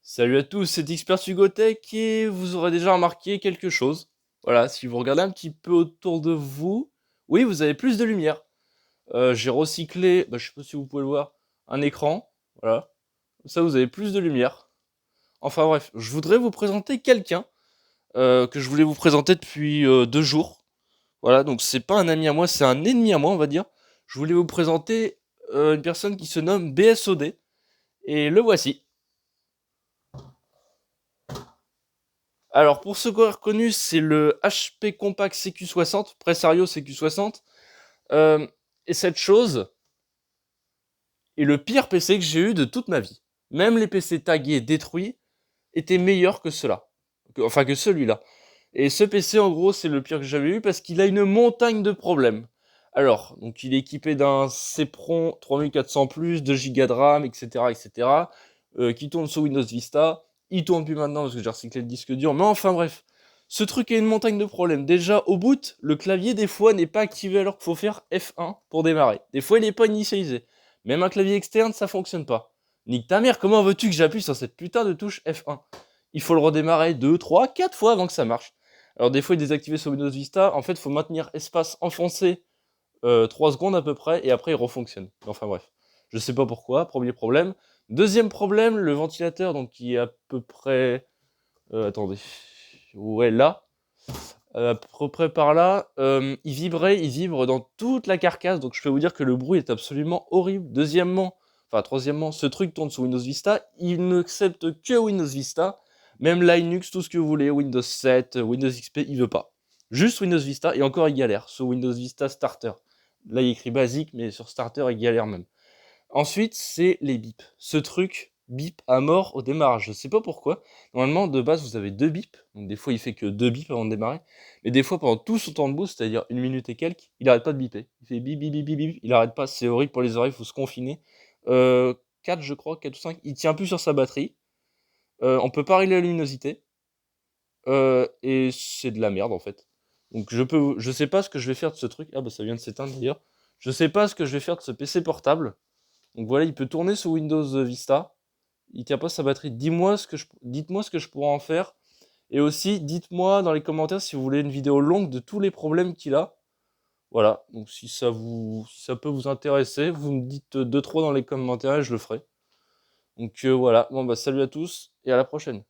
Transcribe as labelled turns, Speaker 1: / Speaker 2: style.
Speaker 1: Salut à tous, c'est Expert Sugotech et vous aurez déjà remarqué quelque chose. Voilà, si vous regardez un petit peu autour de vous, oui, vous avez plus de lumière. J'ai recyclé, je sais pas si vous pouvez le voir, un écran. Voilà, comme ça vous avez plus de lumière. Enfin bref, je voudrais vous présenter quelqu'un que je voulais vous présenter depuis 2 jours. Voilà, donc c'est pas un ami à moi, c'est un ennemi à moi, on va dire. Je voulais vous présenter une personne qui se nomme BSOD et le voici. Alors, pour ceux qui auraient reconnu, c'est le HP Compact CQ60, Presario CQ60. Euh, et cette chose est le pire PC que j'ai eu de toute ma vie. Même les PC tagués détruits étaient meilleurs que cela. Enfin, que celui-là. Et ce PC, en gros, c'est le pire que j'avais eu parce qu'il a une montagne de problèmes. Alors, donc il est équipé d'un Cepron 3400+, 2 Go de RAM, etc., etc., qui tourne sur Windows Vista. Il tourne plus maintenant parce que j'ai recyclé le disque dur, mais enfin bref. Ce truc a une montagne de problèmes. Déjà, au boot, le clavier, des fois, n'est pas activé alors qu'il faut faire F1 pour démarrer. Des fois, il n'est pas initialisé. Même un clavier externe, ça fonctionne pas. Nique ta mère, comment veux-tu que j'appuie sur cette putain de touche F1? Il faut le redémarrer 2, 3, 4 fois avant que ça marche. Alors des fois il est désactivé sur Windows Vista, en fait il faut maintenir espace enfoncé 3 secondes à peu près et après il refonctionne. Enfin bref, je sais pas pourquoi, premier problème. Deuxième problème, le ventilateur donc qui est à peu près... attendez, ouais là, à peu près par là, il vibre dans toute la carcasse, donc je peux vous dire que le bruit est absolument horrible. Troisièmement, ce truc tourne sur Windows Vista, il n'accepte que Windows Vista, même Linux, tout ce que vous voulez, Windows 7, Windows XP, il veut pas. Juste Windows Vista, et encore il galère, sur Windows Vista Starter. Là il écrit basique, mais sur Starter il galère même. Ensuite, c'est les bips. Ce truc bip à mort au démarrage. Je sais pas pourquoi. Normalement, de base, vous avez 2 bips. Donc des fois, il fait que 2 bips avant de démarrer. Mais des fois, pendant tout son temps de boost, c'est-à-dire 1 minute et quelques, il arrête pas de biper. Il fait bip, bip, bip, bip, bip. Il arrête pas. C'est horrible pour les oreilles, il faut se confiner. 4, je crois, 4 ou 5. Il tient plus sur sa batterie. On peut pas régler la luminosité. Et c'est de la merde, en fait. Donc je sais pas ce que je vais faire de ce truc. Ah bah ça vient de s'éteindre d'ailleurs. Je sais pas ce que je vais faire de ce PC portable. Donc voilà, il peut tourner sous Windows Vista. Il tient pas sa batterie. Dites-moi ce que je pourrais en faire. Et aussi, dites-moi dans les commentaires si vous voulez une vidéo longue de tous les problèmes qu'il a. Voilà. Donc si ça peut vous intéresser, vous me dites 2-3 dans les commentaires et je le ferai. Donc voilà. Bon bah salut à tous et à la prochaine.